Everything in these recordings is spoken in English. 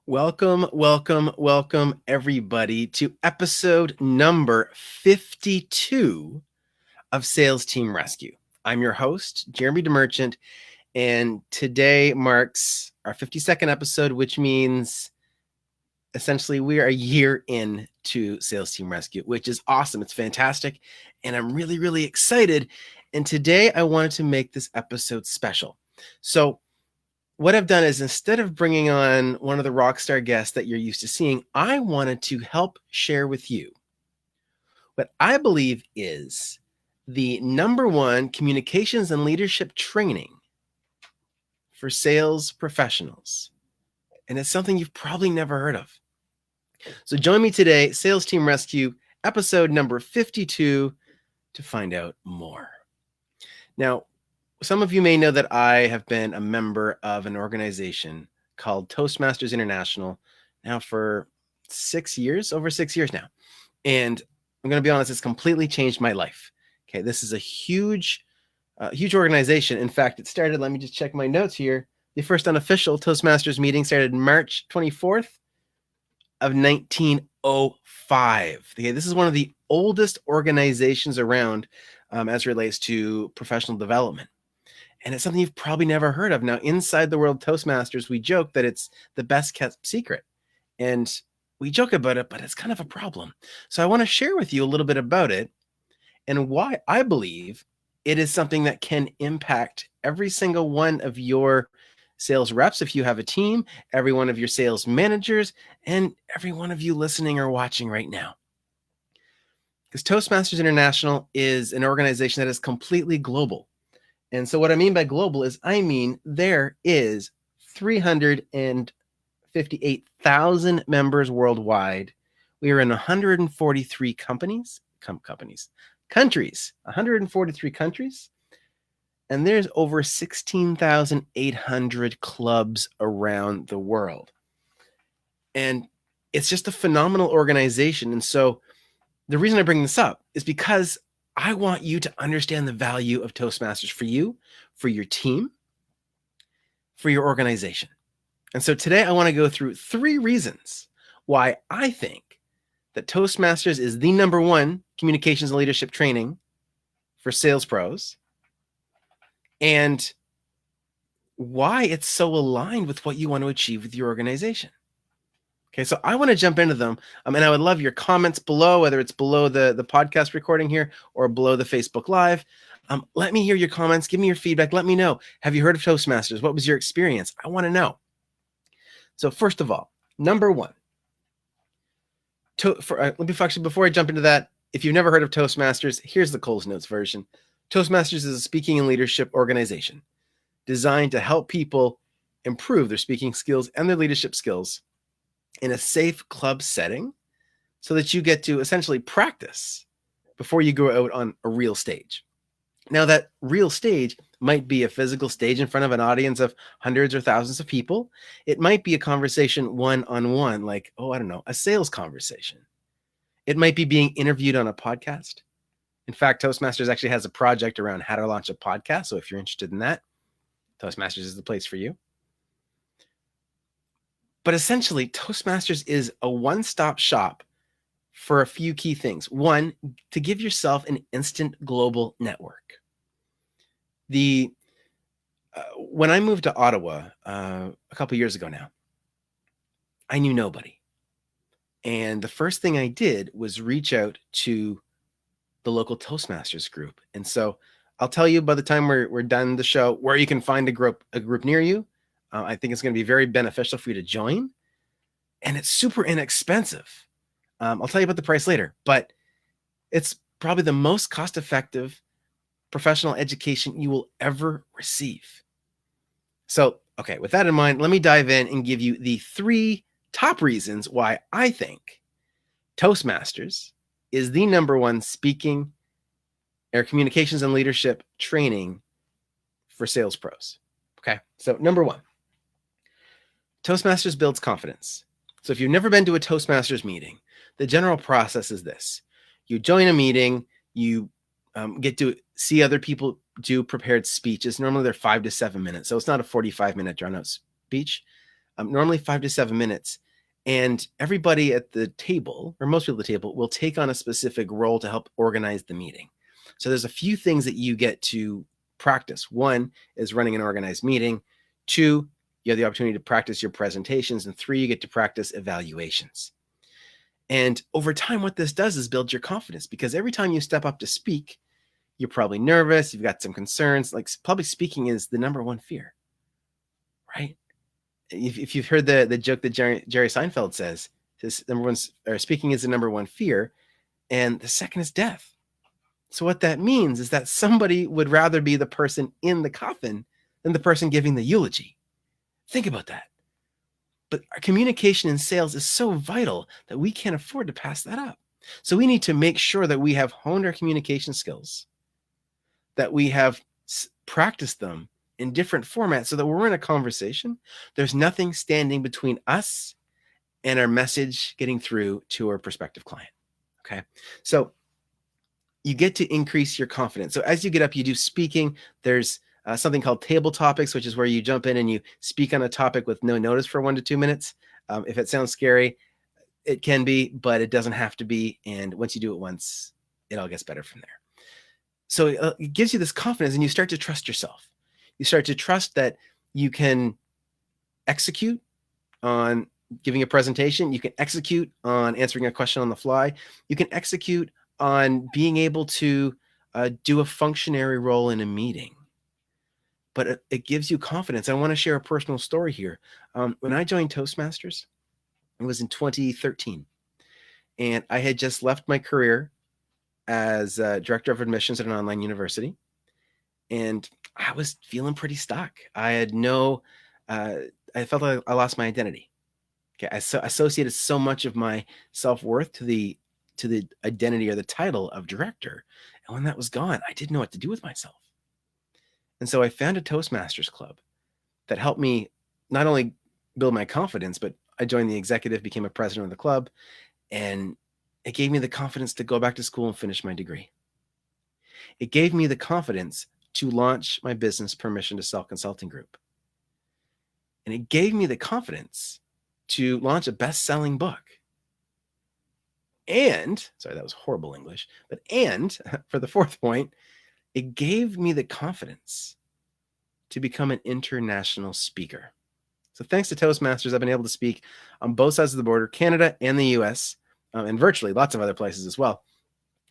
Welcome, everybody, to episode number 52 of Sales Team Rescue. I'm your host, Jeremy DeMerchant, and today marks our 52nd episode, which means essentially we are a year in to Sales Team Rescue, which is awesome. It's fantastic, and I'm really excited. And today I wanted to make this episode special. So what I've done is instead of bringing on one of the rock star guests that you're used to seeing, I wanted to help share with you what I believe is the number one communications and leadership training for sales professionals. And it's something you've probably never heard of. So join me today, Sales Team Rescue, episode number 52, to find out more. Now, some of you may know that I have been a member of an organization called Toastmasters International now for over 6 years now. And I'm going to be honest, it's completely changed my life. Okay, this is a huge organization. In fact, it started, let me just check my notes here. The first unofficial Toastmasters meeting started March 24th of 1905. Okay, this is one of the oldest organizations around as it relates to professional development. And it's something you've probably never heard of. Now, inside the world Toastmasters, we joke that it's the best kept secret. And we joke about it, but it's kind of a problem. So I want to share with you a little bit about it and why I believe it is something that can impact every single one of your sales reps if you have a team, every one of your sales managers, and every one of you listening or watching right now. Because Toastmasters International is an organization that is completely global. And so what I mean by global is there is 358,000 members worldwide. We are in 143 countries, 143 countries. And there's over 16,800 clubs around the world. And it's just a phenomenal organization. And so the reason I bring this up is because I want you to understand the value of Toastmasters for you, for your team, for your organization. And so today I want to go through 3 reasons why I think that Toastmasters is the number one communications and leadership training for sales pros and why it's so aligned with what you want to achieve with your organization. Okay, so I want to jump into them, and I would love your comments below, whether it's below the podcast recording here or below the Facebook Live. Let me hear your comments. Give me your feedback. Let me know. Have you heard of Toastmasters? What was your experience? I want to know. So first of all, number one, before I jump into that, if you've never heard of Toastmasters, here's the Coles Notes version. Toastmasters is a speaking and leadership organization designed to help people improve their speaking skills and their leadership skills in a safe club setting so that you get to essentially practice before you go out on a real stage. Now, that real stage might be a physical stage in front of an audience of hundreds or thousands of people. It might be a conversation one-on-one, like, a sales conversation. It might be being interviewed on a podcast. In fact, Toastmasters actually has a project around how to launch a podcast. So if you're interested in that, Toastmasters is the place for you. But essentially, Toastmasters is a one-stop shop for a few key things. One, to give yourself an instant global network. When I moved to Ottawa a couple years ago now, I knew nobody. And the first thing I did was reach out to the local Toastmasters group. And so I'll tell you by the time we're done the show where you can find a group near you. I think it's going to be very beneficial for you to join. And it's super inexpensive. I'll tell you about the price later, but it's probably the most cost-effective professional education you will ever receive. So, okay, with that in mind, let me dive in and give you the 3 top reasons why I think Toastmasters is the number one speaking or communications and leadership training for sales pros. Okay, so number 1, Toastmasters builds confidence. So if you've never been to a Toastmasters meeting, the general process is this. You join a meeting, you get to see other people do prepared speeches. Normally they're 5 to 7 minutes, so it's not a 45-minute drawn-out speech. normally 5 to 7 minutes. And everybody at the table, or most people at the table, will take on a specific role to help organize the meeting. So there's a few things that you get to practice. One is running an organized meeting. Two, you have the opportunity to practice your presentations. And three, you get to practice evaluations. And over time, what this does is build your confidence, because every time you step up to speak, you're probably nervous. You've got some concerns. Like, public speaking is the number one fear, right? If you've heard the joke that Jerry Seinfeld says, speaking is the number one fear, and the second is death. So what that means is that somebody would rather be the person in the coffin than the person giving the eulogy. Think about that. But our communication in sales is so vital that we can't afford to pass that up. So we need to make sure that we have honed our communication skills, that we have practiced them in different formats, so that when we're in a conversation, there's nothing standing between us and our message getting through to our prospective client. Okay. So you get to increase your confidence. So as you get up, you do speaking. There's something called table topics, which is where you jump in and you speak on a topic with no notice for 1 to 2 minutes. If it sounds scary, it can be, but it doesn't have to be. And once you do it once, it all gets better from there. So it gives you this confidence, and you start to trust yourself. You start to trust that you can execute on giving a presentation. You can execute on answering a question on the fly. You can execute on being able to do a functionary role in a meeting. But it gives you confidence. I want to share a personal story here. When I joined Toastmasters, it was in 2013. And I had just left my career as director of admissions at an online university. And I was feeling pretty stuck. I felt like I lost my identity. Okay, I associated so much of my self-worth to the identity or the title of director. And when that was gone, I didn't know what to do with myself. And so I found a Toastmasters club that helped me not only build my confidence, but I joined the executive, became a president of the club, and it gave me the confidence to go back to school and finish my degree. It gave me the confidence to launch my business, Permission to Sell Consulting Group. And it gave me the confidence to launch a best-selling book. And, sorry, that was horrible English, but for the fourth point, it gave me the confidence to become an international speaker. So thanks to Toastmasters, I've been able to speak on both sides of the border, Canada and the US, and virtually lots of other places as well,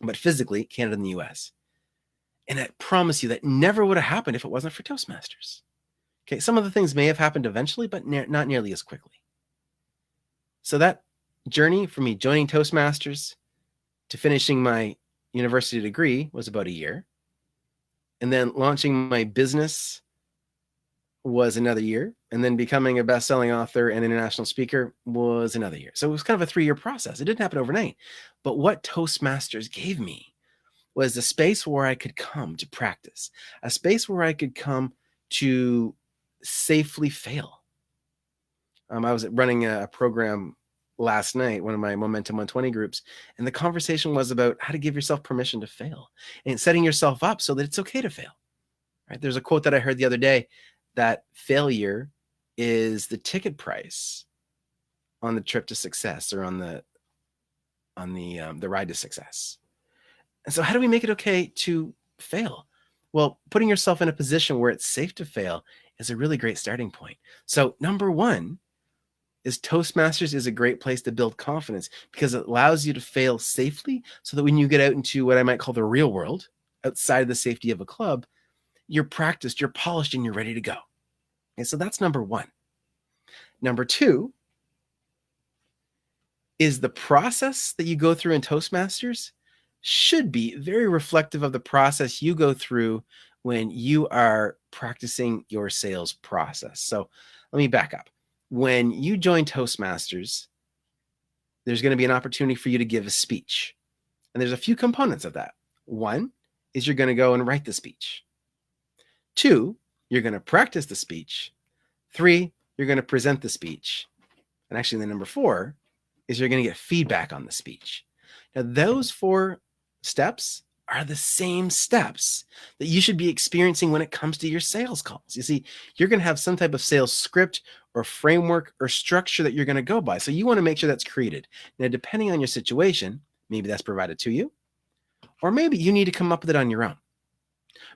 but physically, Canada and the US. And I promise you that never would have happened if it wasn't for Toastmasters. Okay, some of the things may have happened eventually, but not nearly as quickly. So that journey from me joining Toastmasters to finishing my university degree was about a year. And then launching my business was another year. And then becoming a best-selling author and international speaker was another year. So it was kind of a 3-year process. It didn't happen overnight. But what Toastmasters gave me was a space where I could come to practice, a space where I could come to safely fail. I was running a program last night, one of my Momentum 120 groups, and the conversation was about how to give yourself permission to fail and setting yourself up so that it's okay to fail. Right? There's a quote that I heard the other day that failure is the ticket price on the trip to success, or on the ride to success. And so how do we make it okay to fail? Well, putting yourself in a position where it's safe to fail is a really great starting point. So number one is Toastmasters is a great place to build confidence, because it allows you to fail safely, so that when you get out into what I might call the real world, outside of the safety of a club, you're practiced, you're polished, and you're ready to go. And so that's number one. Number two is the process that you go through in Toastmasters should be very reflective of the process you go through when you are practicing your sales process. So let me back up. When you join Toastmasters, there's going to be an opportunity for you to give a speech. And there's a few components of that. One is you're going to go and write the speech. Two, you're going to practice the speech. Three, you're going to present the speech. And actually, the number four is you're going to get feedback on the speech. Now, those 4 steps are the same steps that you should be experiencing when it comes to your sales calls. You see, you're going to have some type of sales script or framework or structure that you're going to go by. So you want to make sure that's created. Now, depending on your situation, maybe that's provided to you, or maybe you need to come up with it on your own.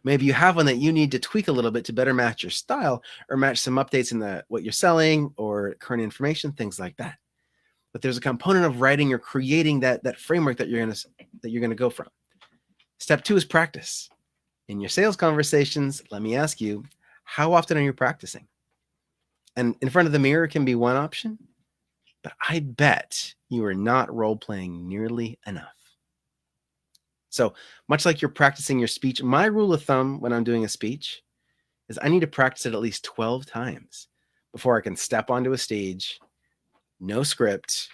Maybe you have one that you need to tweak a little bit to better match your style or match some updates in what you're selling or current information, things like that. But there's a component of writing or creating that framework that you're going to go from. Step 2 is practice. In your sales conversations, let me ask you, how often are you practicing? And in front of the mirror can be one option, but I bet you are not role-playing nearly enough. So much like you're practicing your speech, my rule of thumb when I'm doing a speech is I need to practice it at least 12 times before I can step onto a stage, no script,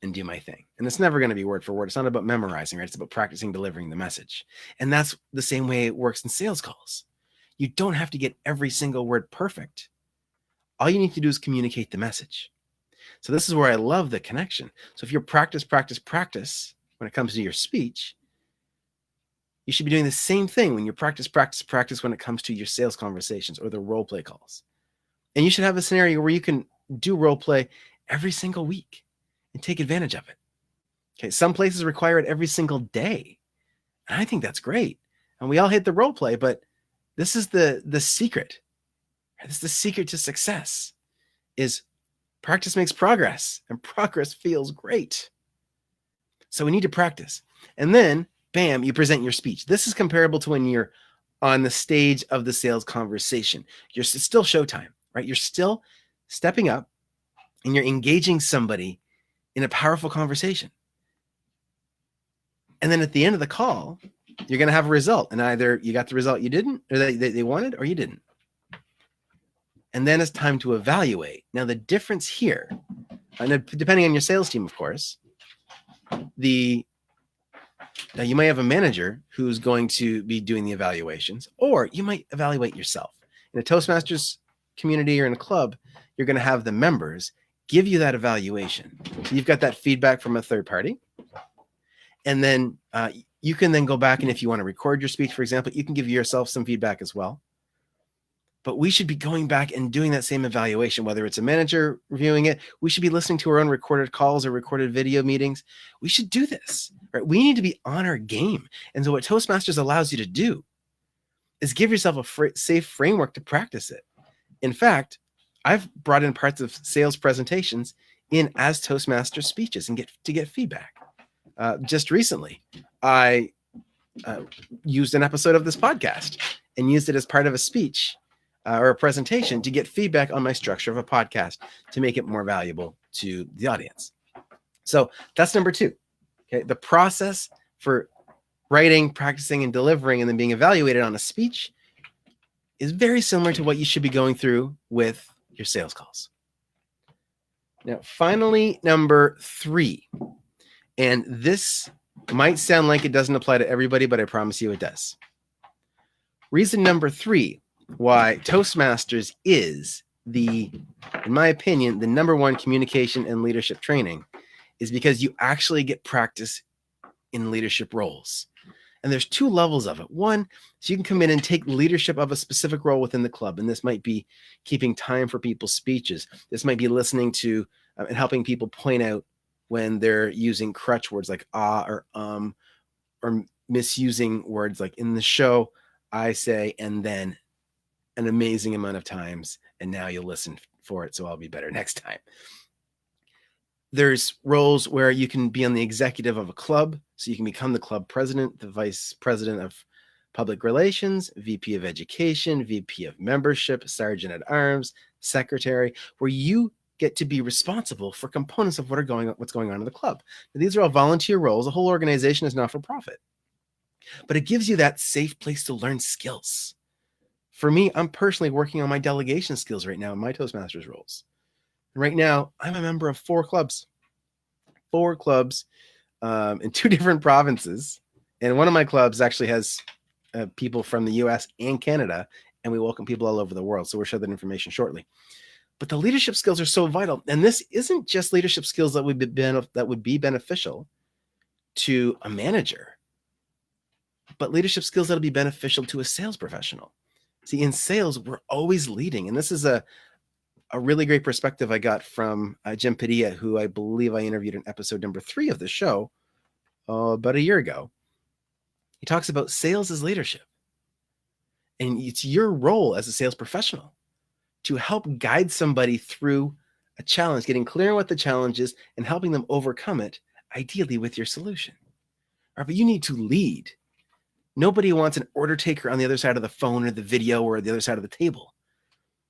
and do my thing. And it's never going to be word for word. It's not about memorizing, right? It's about practicing delivering the message. And that's the same way it works in sales calls. You don't have to get every single word perfect. All you need to do is communicate the message. So this is where I love the connection. So if you're practice when it comes to your speech, you should be doing the same thing when you practice when it comes to your sales conversations or the role play calls. And you should have a scenario where you can do role play every single week and take advantage of it. Okay, some places require it every single day. And I think that's great. And we all hate the role play, but this is the secret. This is the secret to success is practice makes progress, and progress feels great. So we need to practice. And then, bam, you present your speech. This is comparable to when you're on the stage of the sales conversation. It's still showtime, right? You're still stepping up and you're engaging somebody in a powerful conversation. And then at the end of the call, you're going to have a result. And either you got the result you didn't, or they wanted, or you didn't. And then it's time to evaluate. Now, the difference here, and depending on your sales team, of course, now you might have a manager who's going to be doing the evaluations, or you might evaluate yourself. In a Toastmasters community or in a club, you're going to have the members give you that evaluation. So you've got that feedback from a third party. And then you can then go back, and if you want to record your speech, for example, you can give yourself some feedback as well. But we should be going back and doing that same evaluation, whether it's a manager reviewing it. We should be listening to our own recorded calls or recorded video meetings. We should do this, right? We need to be on our game. And so what Toastmasters allows you to do is give yourself a safe framework to practice it. In fact, I've brought in parts of sales presentations in as Toastmaster speeches and get feedback. Just recently, I used an episode of this podcast and used it as part of a speech or a presentation to get feedback on my structure of a podcast to make it more valuable to the audience. So that's number 2. Okay, the process for writing, practicing, and delivering, and then being evaluated on a speech is very similar to what you should be going through with your sales calls. Now, finally, number 3, and this might sound like it doesn't apply to everybody, but I promise you it does. Reason number 3 why Toastmasters is in my opinion, the number 1 communication and leadership training is because you actually get practice in leadership roles. And there's 2 levels of it. One, so you can come in and take leadership of a specific role within the club. And this might be keeping time for people's speeches. This might be listening to and helping people point out when they're using crutch words like or misusing words like in the show, I say, and then an amazing amount of times, and now you'll listen for it, so I'll be better next time. There's roles where you can be on the executive of a club, so you can become the club president, the vice president of public relations, VP of education, VP of membership, sergeant at arms, secretary, where you get to be responsible for components of what's going on in the club. Now, these are all volunteer roles. The whole organization is not for profit, but it gives you that safe place to learn skills. For me, I'm personally working on my delegation skills right now in my Toastmasters roles. And right now, I'm a member of 4 clubs in 2 different provinces. And one of my clubs actually has people from the US and Canada, and we welcome people all over the world. So we'll share that information shortly. But the leadership skills are so vital. And this isn't just leadership skills that would be beneficial to a manager. but leadership skills that'll be beneficial to a sales professional. See, in sales, we're always leading. And this is a really great perspective I got from Jim Padilla, who I believe I interviewed in episode number 3 of the show about a year ago. He talks about sales as leadership. And it's your role as a sales professional to help guide somebody through a challenge, getting clear on what the challenge is and helping them overcome it, ideally with your solution. All right, but you need to lead. Nobody wants an order taker on the other side of the phone or the video or the other side of the table.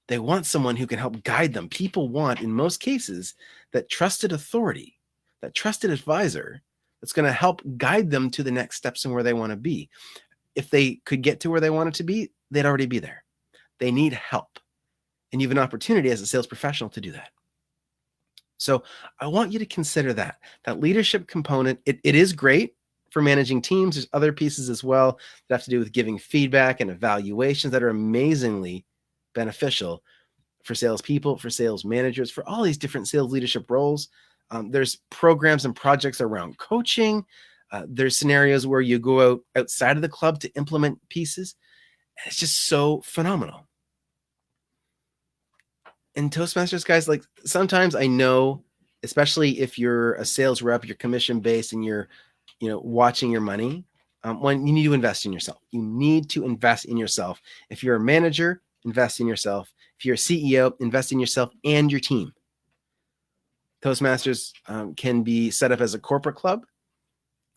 They want someone who can help guide them. People want, in most cases, that trusted authority, that trusted advisor that's going to help guide them to the next steps and where they want to be. If they could get to where they wanted to be, they'd already be there. They need help. And you have an opportunity as a sales professional to do that. So I want you to consider that leadership component. It is great for managing teams. There's other pieces as well that have to do with giving feedback and evaluations that are amazingly beneficial for salespeople, for sales managers, for all these different sales leadership roles. There's programs and projects around coaching. There's scenarios where you go outside of the club to implement pieces. And it's just so phenomenal. And Toastmasters, guys, like sometimes I know, especially if you're a sales rep, you're commission based and you're, watching your money, when you need to invest in yourself. You need to invest in yourself. If you're a manager, invest in yourself. If you're a CEO, invest in yourself and your team. Toastmasters can be set up as a corporate club.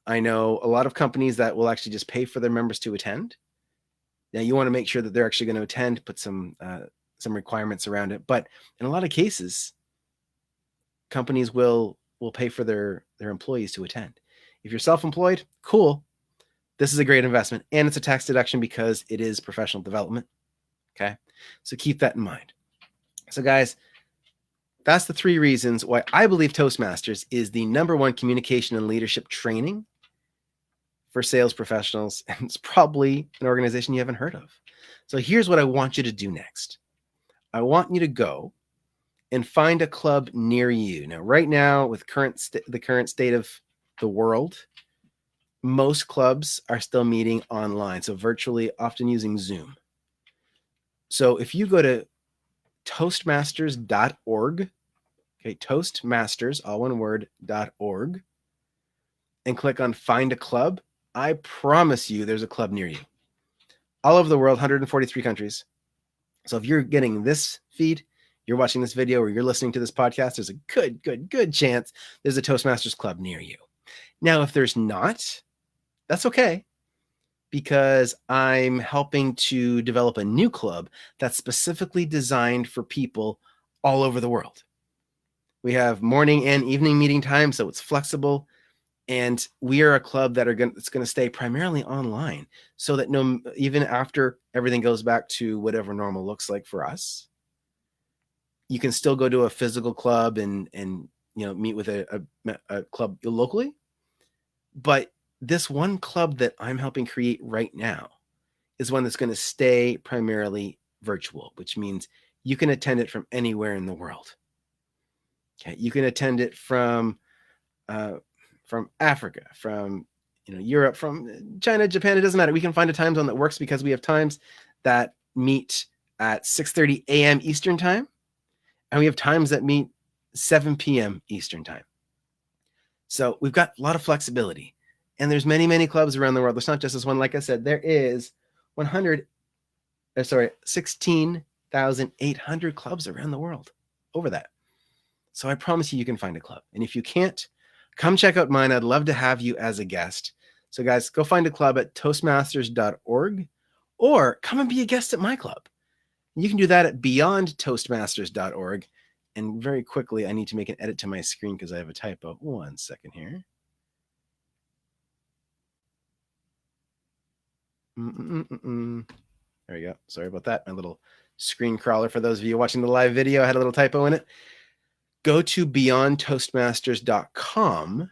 I know a lot of companies that will actually just pay for their members to attend. Now you want to make sure that they're actually going to attend, put some requirements around it. But in a lot of cases, companies will pay for their employees to attend. If you're self-employed, cool. This is a great investment. And it's a tax deduction because it is professional development. Okay. So keep that in mind. So guys, that's the 3 reasons why I believe Toastmasters is the #1 communication and leadership training for sales professionals. And it's probably an organization you haven't heard of. So here's what I want you to do next. I want you to go and find a club near you. Now, right now, with the current state of the world, most clubs are still meeting online, so virtually, often using Zoom. So if you go to toastmasters.org, okay, Toastmasters, all one word, .org, and click on Find a Club, I promise you there's a club near you. All over the world, 143 countries. So if you're getting this feed, you're watching this video, or you're listening to this podcast, there's a good chance there's a Toastmasters club near you. Now, if there's not, that's okay, because I'm helping to develop a new club that's specifically designed for people all over the world. We have morning and evening meeting time, so it's flexible. And we are a club that's going to stay primarily online, so that even after everything goes back to whatever normal looks like for us, you can still go to a physical club and meet with a club locally. But this one club that I'm helping create right now is one that's going to stay primarily virtual, which means you can attend it from anywhere in the world. Okay, you can attend it from Africa, from Europe, from China, Japan. It doesn't matter. We can find a time zone that works, because we have times that meet at 6:30 a.m. Eastern time, and we have times that meet 7 p.m. Eastern time. So we've got a lot of flexibility, and there's many clubs around the world. There's not just this one. Like I said, there is 16,800 clubs around the world, over that. So I promise you can find a club. And if you can't, come check out mine. I'd love to have you as a guest. So guys, go find a club at toastmasters.org, or come and be a guest at my club. You can do that at beyondtoastmasters.org. And very quickly, I need to make an edit to my screen because I have a typo. 1 second here. There we go. Sorry about that. My little screen crawler, for those of you watching the live video, had a little typo in it. Go to beyondtoastmasters.com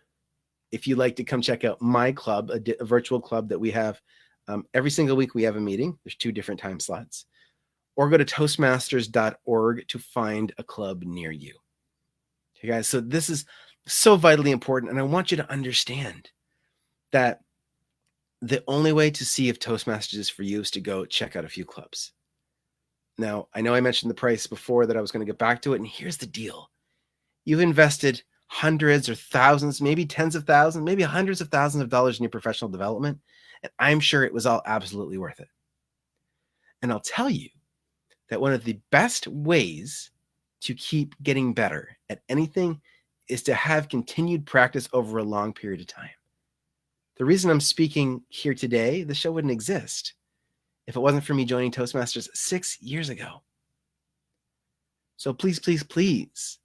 if you'd like to come check out my club, a virtual club that we have. Every single week we have a meeting. There's 2 different time slots. Or go to toastmasters.org to find a club near you. Okay, guys, so this is so vitally important, and I want you to understand that the only way to see if Toastmasters is for you is to go check out a few clubs. Now, I know I mentioned the price before that I was going to get back to it, and here's the deal. You've invested hundreds or thousands, maybe tens of thousands, maybe hundreds of thousands of dollars in your professional development, and I'm sure it was all absolutely worth it. And I'll tell you that one of the best ways to keep getting better at anything is to have continued practice over a long period of time. The reason I'm speaking here today, the show wouldn't exist if it wasn't for me joining Toastmasters 6 years ago. So please, please, please,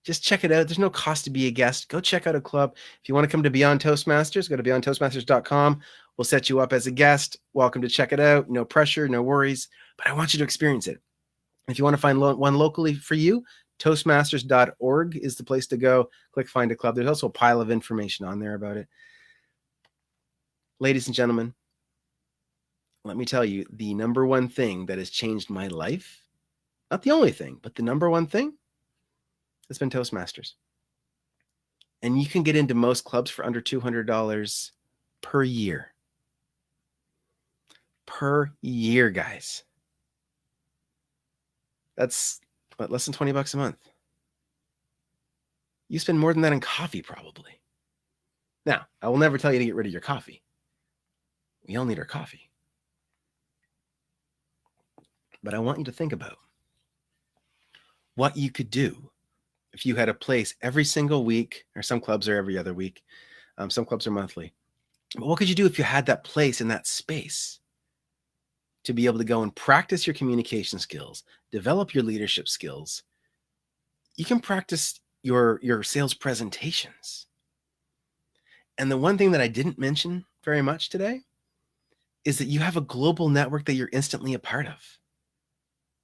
just check it out. There's no cost to be a guest. Go check out a club. If you want to come to Beyond Toastmasters, go to beyondtoastmasters.com. We'll set you up as a guest. Welcome to check it out. No pressure, no worries, but I want you to experience it. If you want to find one locally for you, toastmasters.org is the place to go. Click Find a Club. There's also a pile of information on there about it. Ladies and gentlemen, let me tell you, the number one thing that has changed my life, not the only thing, but the number one thing, has been Toastmasters. And you can get into most clubs for under $200 per year. Per year, guys. That's less than $20 a month. You spend more than that in coffee, probably. Now, I will never tell you to get rid of your coffee. We all need our coffee. But I want you to think about what you could do if you had a place every single week, or some clubs are every other week, some clubs are monthly. But what could you do if you had that place in that space to be able to go and practice your communication skills, develop your leadership skills? You can practice your sales presentations. And the one thing that I didn't mention very much today is that you have a global network that you're instantly a part of.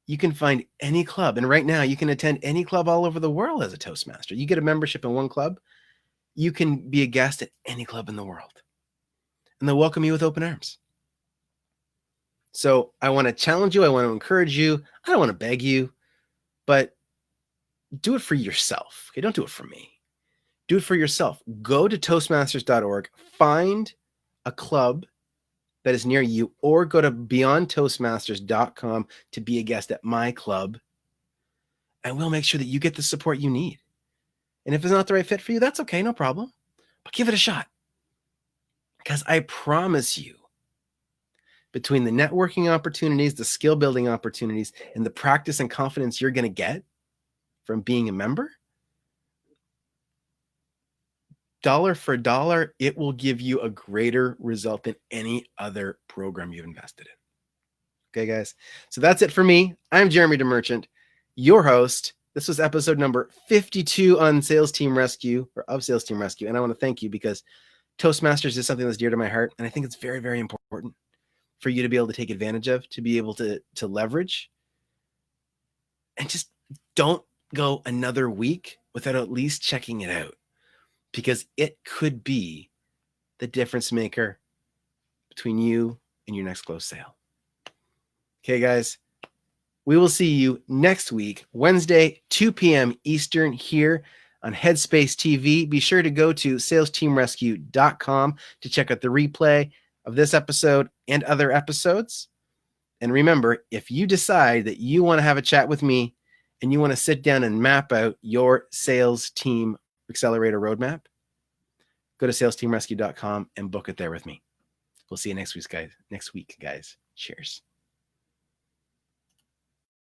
You can find any club, and right now you can attend any club all over the world as a Toastmaster. You get a membership in one club, you can be a guest at any club in the world, and they'll welcome you with open arms. So I want to challenge you. I want to encourage you. I don't want to beg you, but do it for yourself. Okay, don't do it for me. Do it for yourself. Go to toastmasters.org, find a club that is near you, or go to beyondtoastmasters.com to be a guest at my club, and we'll make sure that you get the support you need. And if it's not the right fit for you, that's okay, no problem. But give it a shot. Because I promise you, between the networking opportunities, the skill building opportunities, and the practice and confidence you're going to get from being a member, dollar for dollar, it will give you a greater result than any other program you've invested in. Okay, guys. So that's it for me. I'm Jeremy DeMerchant, your host. This was episode number 52 on Sales Team Rescue, or of Sales Team Rescue. And I want to thank you because Toastmasters is something that's dear to my heart. And I think it's very, very important for you to be able to take advantage of, to be able to leverage. And just don't go another week without at least checking it out, because it could be the difference maker between you and your next close sale. Okay, guys, we will see you next week, Wednesday, 2 p.m. Eastern, here on Headspace TV. Be sure to go to salesteamrescue.com to check out the replay of this episode and other episodes. And remember, if you decide that you want to have a chat with me and you want to sit down and map out your sales team accelerator roadmap, go to salesteamrescue.com and book it there with me. We'll see you next week, guys. Cheers.